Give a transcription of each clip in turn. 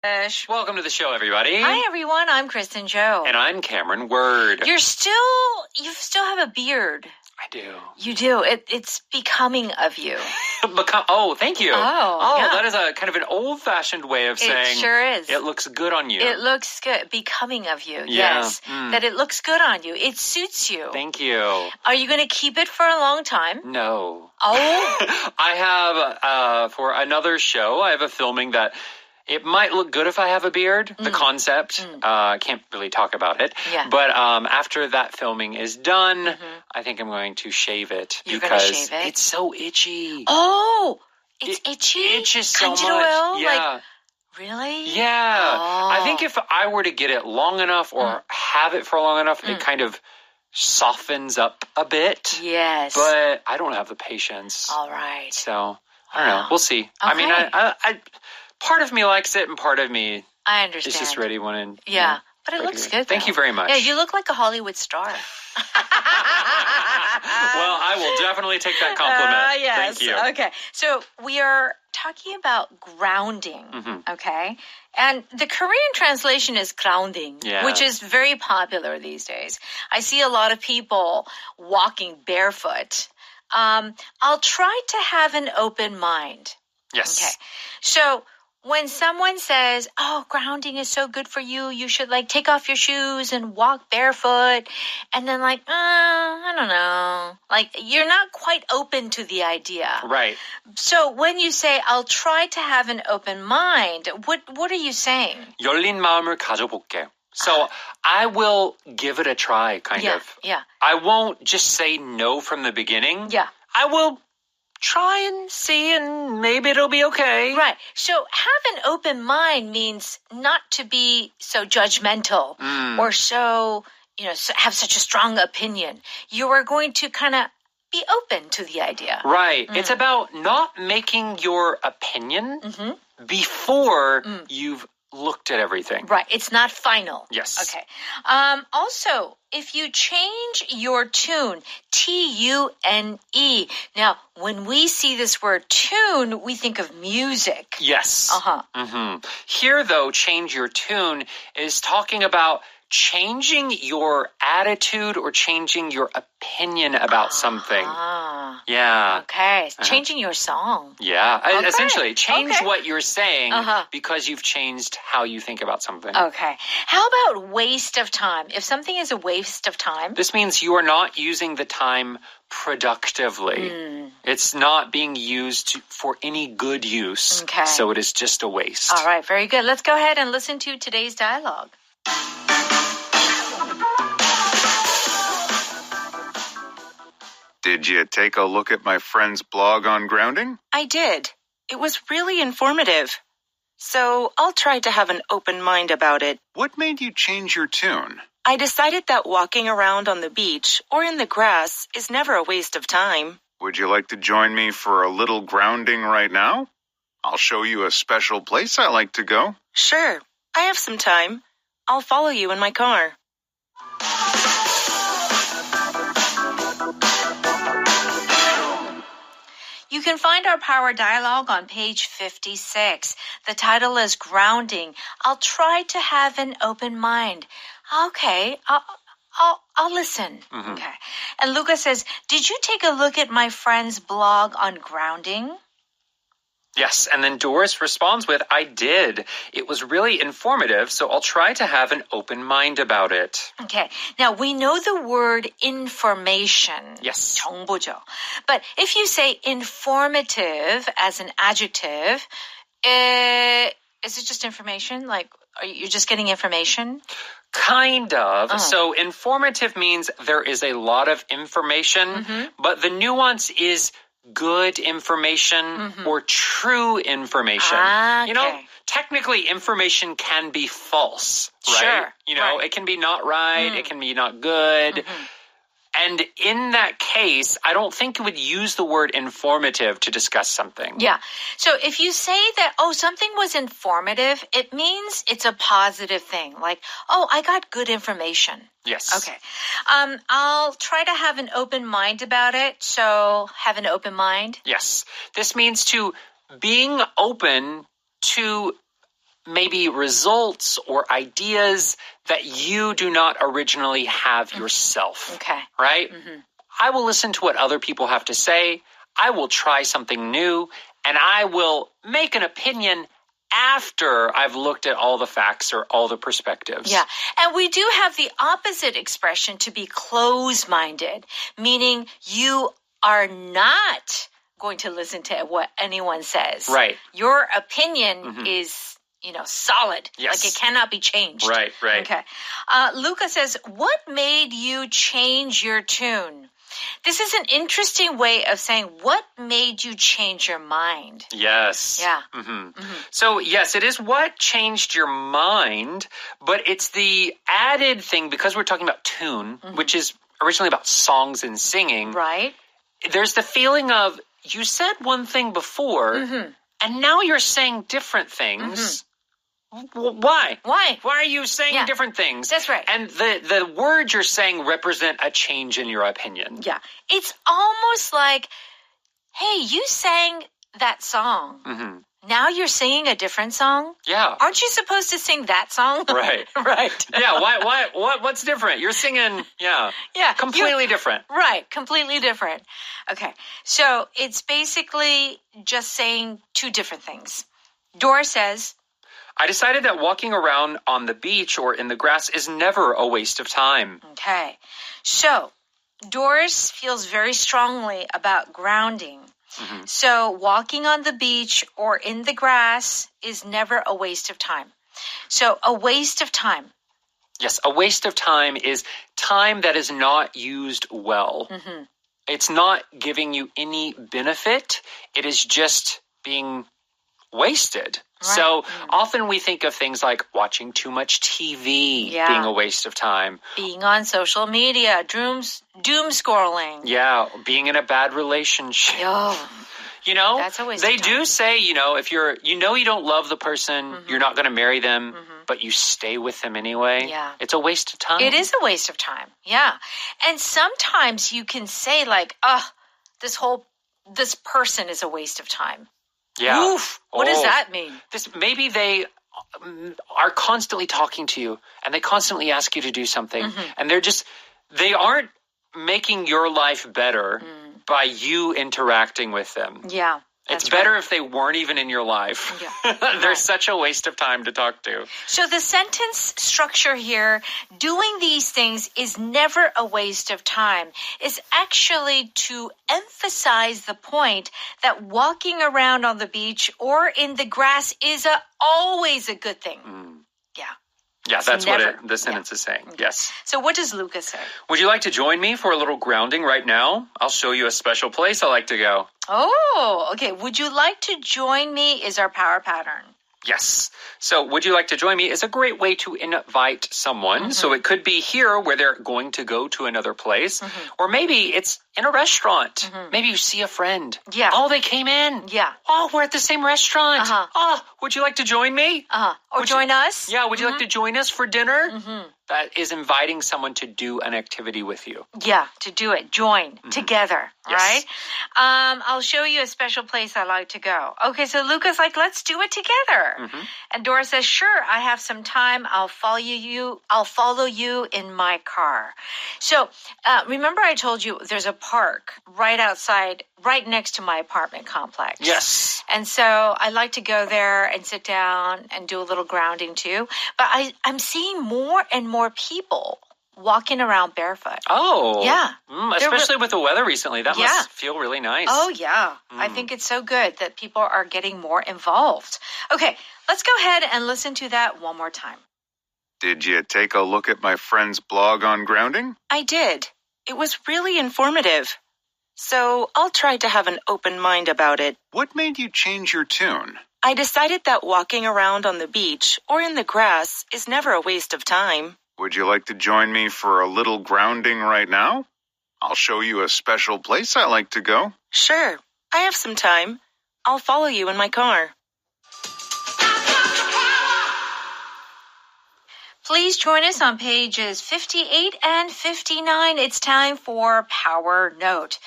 Welcome to the show, everybody. Hi, everyone. I'm Kristen Joe. And I'm Cameron Word. You still have a beard. I do. You do. It's becoming of you. Thank you. Yeah. That is a kind of an old-fashioned way of saying. It sure is. It looks good on you. It looks good. Becoming of you. Yeah. Yes. That it looks good on you. It suits you. Thank you. Are you going to keep it for a long time? No. Oh. I have, for another show, I have a filming that it might look good if I have a beard, the concept. I can't really talk about it. Yeah. But after that filming is done, I think I'm going to shave it. You're going to shave it? It's so itchy. Oh, it's itchy? It itches so much. 간지러워요? Yeah. Really? Yeah. Oh. I think if I were to get it long enough or have it for long enough, it kind of softens up a bit. Yes. But I don't have the patience. All right. So, I don't know. We'll see. Okay. I mean, I part of me likes it and part of me I understand. is just ready when Yeah. But it looks good, Thank you very much. Yeah, you look like a Hollywood star. Well, I will definitely take that compliment. Yes. Thank you. Okay. So we are talking about grounding, okay? And the Korean translation is grounding, which is very popular these days. I see a lot of people walking barefoot. I'll try to have an open mind. Yes. Okay. So when someone says, oh, grounding is so good for you, you should take off your shoes and walk barefoot. And then I don't know. You're not quite open to the idea. Right. So when you say, I'll try to have an open mind, what are you saying? 열린 마음을 가져볼게. So I will give it a try, kind of. Yeah. I won't just say no from the beginning. Yeah. I will try and see, and maybe it'll be okay. Right. So have an open mind means not to be so judgmental or so have such a strong opinion. You are going to kind of be open to the idea. Right. It's about not making your opinion before you've looked at everything. Right. It's not final. Yes. Okay. Also, if you change your tune, T-U-N-E. Now, when we see this word tune, we think of music. Yes. Here, though, change your tune is talking about changing your attitude or changing your opinion about something. Yeah. Okay. Changing your song. Yeah. Okay. Essentially, change Okay. what you're saying because you've changed how you think about something. Okay. How about waste of time? If something is a waste of time. This means you are not using the time productively. It's not being used for any good use. Okay. So it is just a waste. All right. Very good. Let's go ahead and listen to today's dialogue. Did you take a look at my friend's blog on grounding? I did. It was really informative. So I'll try to have an open mind about it. What made you change your tune? I decided that walking around on the beach or in the grass is never a waste of time. Would you like to join me for a little grounding right now? I'll show you a special place I like to go. Sure. I have some time. I'll follow you in my car. You can find our power dialogue on page 56. The title is Grounding. I'll try to have an open mind. Okay, I'll listen. Okay. And Luca says, did you take a look at my friend's blog on grounding? Yes, and then Doris responds with, I did. It was really informative, so I'll try to have an open mind about it. Okay. Now, we know the word information. Yes. 정보죠. But if you say informative as an adjective, is it just information? You're just getting information? Kind of. So informative means there is a lot of information, but the nuance is good information or true information. Okay. Technically information can be false, right? Sure. It can be not right, it can be not good. And in that case, I don't think you would use the word informative to discuss something. Yeah. So if you say that, something was informative, it means it's a positive thing. I got good information. Yes. Okay. I'll try to have an open mind about it. So have an open mind. Yes. This means being open to maybe results or ideas that you do not originally have yourself. Okay. Right? I will listen to what other people have to say. I will try something new, and I will make an opinion after I've looked at all the facts or all the perspectives. Yeah. And we do have the opposite expression to be close-minded, meaning you are not going to listen to what anyone says. Right. Your opinion is, solid. Yes. Like it cannot be changed. Right. Okay. Luca says, what made you change your tune? This is an interesting way of saying what made you change your mind. Yes. Yeah. So, yes, it is what changed your mind, but it's the added thing, because we're talking about tune, which is originally about songs and singing. Right. There's the feeling of you said one thing before, and now you're saying different things. Why? Why? Why are you saying different things? That's right. And the words you're saying represent a change in your opinion. Yeah. It's almost like, hey, you sang that song. Now you're singing a different song? Yeah. Aren't you supposed to sing that song? Right. Right. Yeah, what's different? You're singing, Yeah. completely different. Right, completely different. Okay, so it's basically just saying two different things. Dora says, I decided that walking around on the beach or in the grass is never a waste of time. Okay, so Doris feels very strongly about grounding. So walking on the beach or in the grass is never a waste of time. So a waste of time. Yes, a waste of time is time that is not used well. It's not giving you any benefit. It is just being wasted. Right. So often we think of things like watching too much TV being a waste of time. Being on social media, doom scrolling. Yeah, being in a bad relationship. That's a waste of time. They do say, if you don't love the person, you're not going to marry them, but you stay with them anyway. Yeah. It's a waste of time. It is a waste of time. Yeah. And sometimes you can say like, this person is a waste of time. Yeah. Oof. What does that mean? Maybe they are constantly talking to you and they constantly ask you to do something and they aren't making your life better by you interacting with them. Yeah. It's better if they weren't even in your life. Yeah. They're such a waste of time to talk to. So the sentence structure here, doing these things is never a waste of time. It's actually to emphasize the point that walking around on the beach or in the grass is always a good thing. Yeah. Yeah, that's what the sentence is saying. Yes. So what does Lucas say? Would you like to join me for a little grounding right now? I'll show you a special place I like to go. Oh, okay. Would you like to join me is our power pattern. Yes. So would you like to join me is a great way to invite someone. So it could be here where they're going to go to another place. Or maybe it's in a restaurant. Maybe you see a friend. Yeah. Oh, they came in. Yeah. Oh, we're at the same restaurant. Oh, would you like to join me? Or join us? Yeah, would you like to join us for dinner? That is inviting someone to do an activity with you. Yeah, to do it. Join together, right? I'll show you a special place I like to go. Okay, so Luca's like, let's do it together. And Dora says, sure, I have some time. I'll follow you in my car. So remember I told you there's a park right outside, right next to my apartment complex. Yes. And so I like to go there and sit down and do a little grounding too. But I'm seeing more and more people walking around barefoot. Oh. Yeah. Especially with the weather recently. That must feel really nice. Oh, yeah. I think it's so good that people are getting more involved. Okay, let's go ahead and listen to that one more time. Did you take a look at my friend's blog on grounding? I did. It was really informative. So I'll try to have an open mind about it. What made you change your tune? I decided that walking around on the beach or in the grass is never a waste of time. Would you like to join me for a little grounding right now? I'll show you a special place I like to go. Sure, I have some time. I'll follow you in my car. Please join us on pages 58 and 59. It's time for Power Note.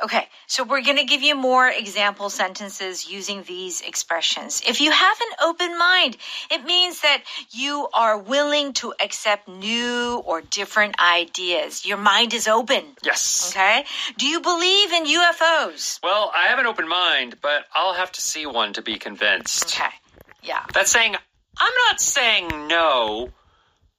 Okay, so we're going to give you more example sentences using these expressions. If you have an open mind, it means that you are willing to accept new or different ideas. Your mind is open. Yes. Okay? Do you believe in UFOs? Well, I have an open mind, but I'll have to see one to be convinced. Okay, yeah. That's saying, I'm not saying no,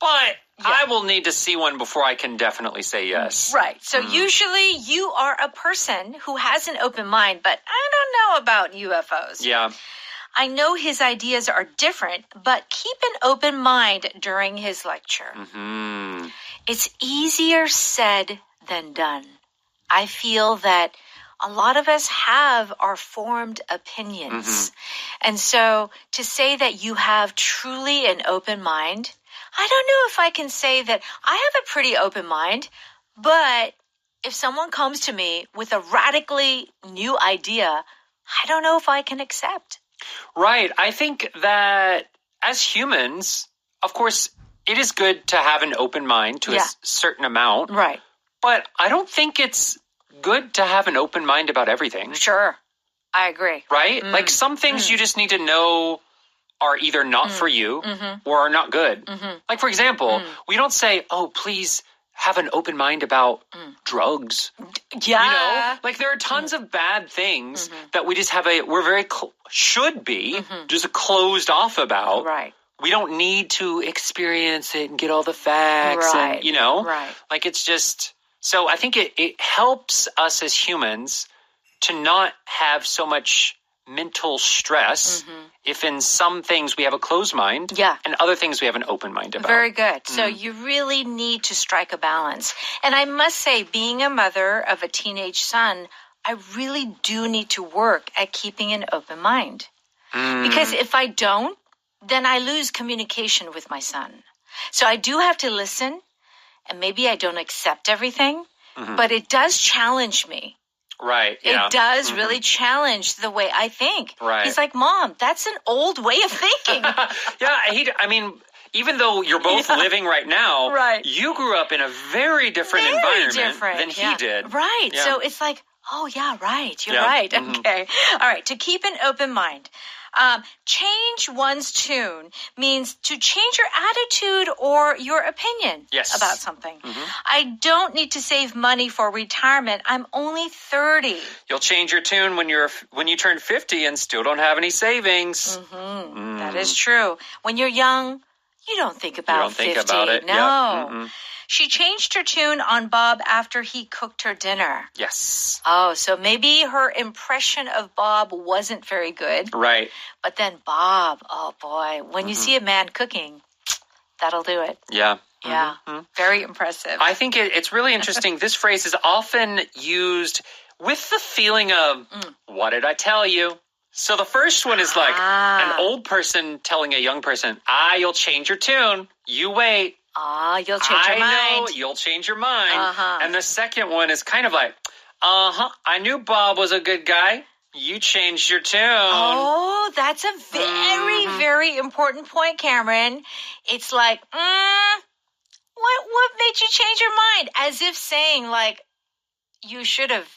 but I will need to see one before I can definitely say yes. Right. So usually you are a person who has an open mind, but I don't know about UFOs. Yeah. I know his ideas are different, but keep an open mind during his lecture. Mm-hmm. It's easier said than done. I feel that a lot of us have our formed opinions. And so to say that you have truly an open mind, I don't know if I can say that I have a pretty open mind, but if someone comes to me with a radically new idea, I don't know if I can accept. Right. I think that as humans, of course, it is good to have an open mind to a certain amount. Right. But I don't think it's good to have an open mind about everything. Sure. I agree. Right? Like some things you just need to know are either not for you or are not good. Like, for example, we don't say, oh, please have an open mind about drugs. Yeah. You know, like there are tons of bad things that we just have we're very, should be just closed off about. Right. We don't need to experience it and get all the facts and, you know, like it's just, so I think it helps us as humans to not have so much mental stress if in some things we have a closed mind and other things we have an open mind about. Very good. So you really need to strike a balance. And I must say, being a mother of a teenage son, I really do need to work at keeping an open mind. Because if I don't, then I lose communication with my son. So I do have to listen, and maybe I don't accept everything, but it does challenge me. Right. Yeah. It does really challenge the way I think. Right. He's like, Mom, that's an old way of thinking. I mean, even though you're both living right now, you grew up in a very different environment than he did. Right. Yeah. So it's like, oh, yeah, right. You're right. Okay. All right. To keep an open mind. Change one's tune means to change your attitude or your opinion about something. I don't need to save money for retirement. I'm only 30. You'll change your tune when you turn 50 and still don't have any savings. That is true. When you're young, you don't think about 50. Think about it. No. She changed her tune on Bob after he cooked her dinner. Yes. Oh, so maybe her impression of Bob wasn't very good. Right. But then Bob, oh boy, when you see a man cooking, that'll do it. Yeah. Yeah. Very impressive. I think it's really interesting. This phrase is often used with the feeling of, what did I tell you? So the first one is like an old person telling a young person, you'll change your tune. You wait. You'll change your mind. I know, you'll change your mind. And the second one is kind of like, I knew Bob was a good guy. You changed your tune. Oh, that's a very, very important point, Cameron. It's like, what made you change your mind? As if saying, like, you should have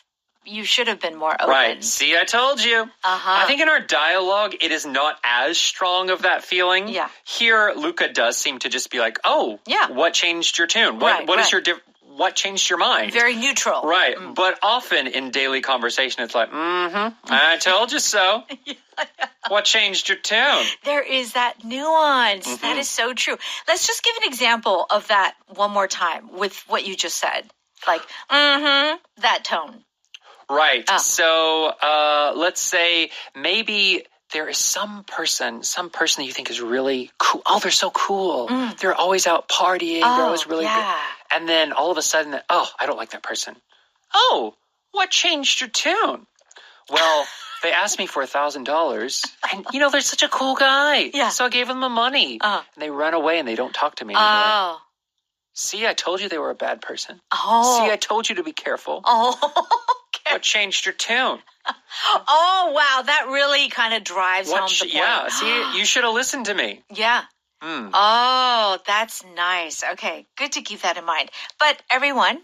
been more open. Right. See, I told you. I think in our dialogue, it is not as strong of that feeling. Yeah. Here, Luca does seem to just be like, what changed your tune? What changed your mind? Very neutral. Right. But often in daily conversation, it's like, I told you so. What changed your tune? There is that nuance. That is so true. Let's just give an example of that one more time with what you just said. Like, that tone. Right. So let's say maybe there is some person that you think is really cool. Oh, they're so cool. They're always out partying. They're always really good. And then all of a sudden, I don't like that person. Oh, what changed your tune? Well, they asked me for $1,000. And, they're such a cool guy. Yeah. So I gave them the money. And they run away and they don't talk to me anymore. See, I told you they were a bad person. See, I told you to be careful. What changed your tune? Oh, wow. That really kind of drives home the point. Yeah, see, you should have listened to me. Yeah. Oh, that's nice. Okay, good to keep that in mind. But everyone,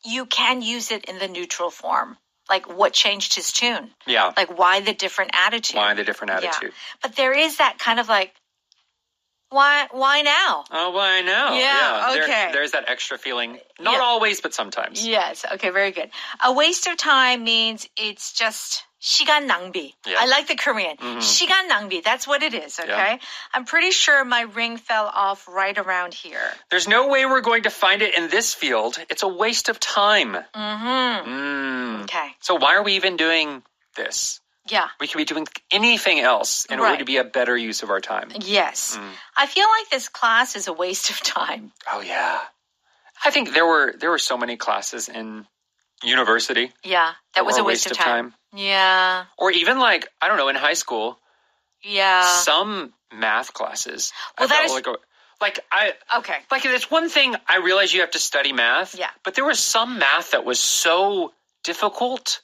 you can use it in the neutral form. like what changed his tune. Yeah. Like why the different attitude. Why the different attitude? Yeah. But there is that kind of like, why now? Oh, why now? Yeah, okay. There's that extra feeling. Not always, but sometimes. Yes, okay, very good. A waste of time means it's just 시간 낭비. Yeah. I like the Korean. 시간 낭비, that's what it is, okay? Yeah. I'm pretty sure my ring fell off right around here. There's no way we're going to find it in this field. It's a waste of time. Okay. So why are we even doing this? Yeah. We could be doing anything else in order to be a better use of our time. Yes. I feel like this class is a waste of time. Oh, yeah. I think there were so many classes in university. Yeah, that was a waste of time. Yeah. Or even like, I don't know, in high school. Yeah. Some math classes. Well, that is... Okay. Like, it's one thing, I realize you have to study math. Yeah. But there was some math that was so difficult.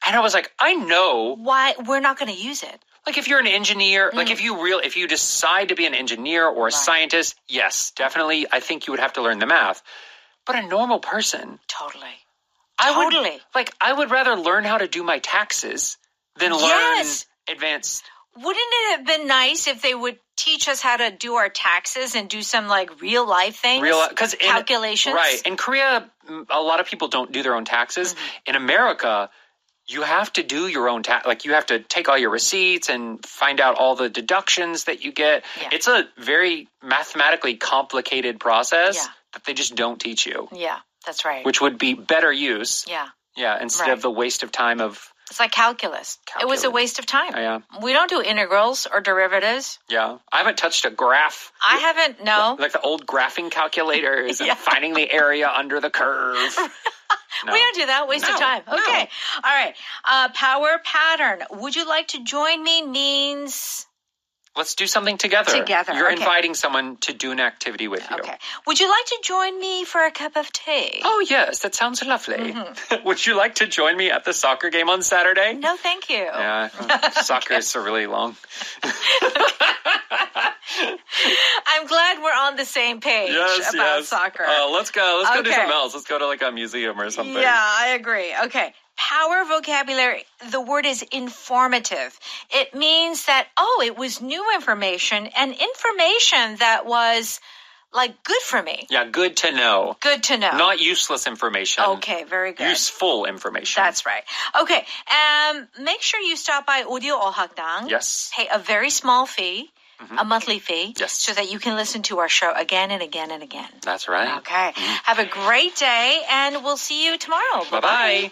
And I was like, I know. Why? We're not going to use it. Like if you're an engineer, like if you decide to be an engineer or a scientist, yes, definitely, I think you would have to learn the math. But a normal person. Totally. I would rather learn how to do my taxes than learn advanced. Wouldn't it have been nice if they would teach us how to do our taxes and do some like real life things? Calculations? Right. In Korea, a lot of people don't do their own taxes. In America, you have to do your own tax. Like you have to take all your receipts and find out all the deductions that you get. Yeah. It's a very mathematically complicated process that they just don't teach you. Yeah, that's right. Which would be better use. Yeah. Yeah, instead of the waste of time of... It's like calculus. It was a waste of time. Yeah. We don't do integrals or derivatives. Yeah. I haven't touched a graph. I haven't, no. Like the old graphing calculators and finding the area under the curve. No. We don't do that. Waste of time. Okay. All right. Power pattern. Would you like to join me means... Let's do something together. You're inviting someone to do an activity with you. Okay. Would you like to join me for a cup of tea? Oh, yes. That sounds lovely. Would you like to join me at the soccer game on Saturday? No, thank you. Yeah. Soccer is so really long. I'm glad we're on the same page about soccer. Let's go. Let's go do something else. Let's go to like a museum or something. Yeah, I agree. Okay. Power vocabulary, the word is informative. It means that, it was new information and information that was like good for me. Yeah, good to know. Good to know. Not useless information. Okay, very good. Useful information. That's right. Okay, make sure you stop by Audio 어학당. Yes. Pay a very small fee. A monthly fee. Yes. So that you can listen to our show again and again and again. That's right. Okay. Have a great day, and we'll see you tomorrow. Bye-bye.